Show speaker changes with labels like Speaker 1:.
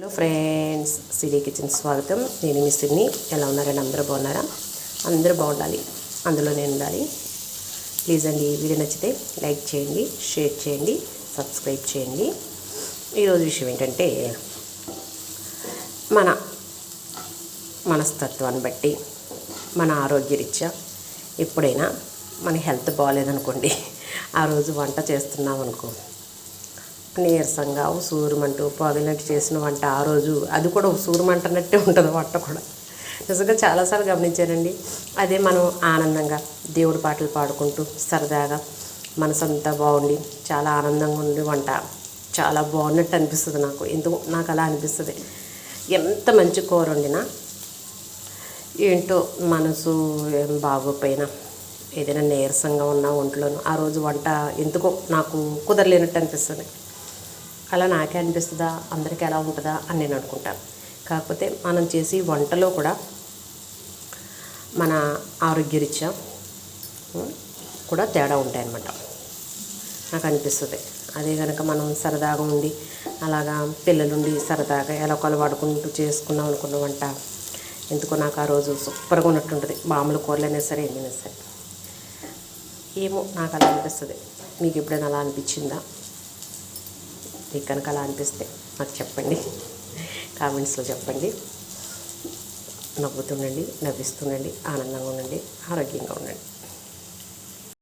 Speaker 1: Hello friends, సిరి kitchen స్వాగతం. నేను మీ సిరిని. ఎలా ఉన్నారని అందరూ బాగున్నారా? అందరూ బాగుండాలి, అందులో నేను ఉండాలి. ప్లీజ్ అండి, వీడియో నచ్చితే లైక్ చేయండి, షేర్ చేయండి, సబ్స్క్రైబ్ చేయండి. ఈరోజు విషయం ఏంటంటే, మన మనస్తత్వాన్ని బట్టి, మన ఆరోగ్యరీత్యా ఎప్పుడైనా మన హెల్త్ బాగాలేదనుకోండి, ఆ రోజు వంట చేస్తున్నాం అనుకో, నీరసంగా ఉసూరుమంటూ పొగలట్టు చేసిన వంట ఆ రోజు అది కూడా ఉసూరుమంటున్నట్టే ఉంటుంది వంట కూడా. నిజంగా చాలాసార్లు గమనించానండి. అదే మనం ఆనందంగా దేవుడి పాటలు పాడుకుంటూ సరదాగా మనసంతా బాగుండి చాలా ఆనందంగా ఉండి వంట చాలా బాగున్నట్టు అనిపిస్తుంది. నాకు అలా అనిపిస్తుంది. ఎంత మంచి కూర వండినా ఏంటో మనసు ఏం బాగోపోయినా, ఏదైనా నీరసంగా ఉన్న ఒంట్లోనూ ఆ రోజు వంట ఎందుకో నాకు కుదరలేనట్టు అనిపిస్తుంది. అలా నాకే అనిపిస్తుందా, అందరికీ ఎలా ఉంటుందా అని నేను అనుకుంటాను. కాకపోతే మనం చేసి వంటలో కూడా మన ఆరోగ్యరీత్యా కూడా తేడా ఉంటాయన్నమాట నాకు అనిపిస్తుంది. అదే కనుక మనం సరదాగా ఉండి అలాగా పిల్లలుండి సరదాగా ఎలా వాడుకుంటూ చేసుకున్నాం అనుకున్న వంట ఎందుకో నాకు ఆ రోజు సూపర్గా ఉన్నట్టుంటుంది. మామూలు కూరలైనా సరే ఏమైనా సరే ఏమో నాకు అలా అనిపిస్తుంది. మీకు ఎప్పుడైనా అలా అనిపించిందా? మీకు కనుక అలా అనిపిస్తే నాకు చెప్పండి, కామెంట్స్లో చెప్పండి. నవ్వుతుండండి, నవ్విస్తుండండి, ఆనందంగా ఉండండి, ఆరోగ్యంగా ఉండండి.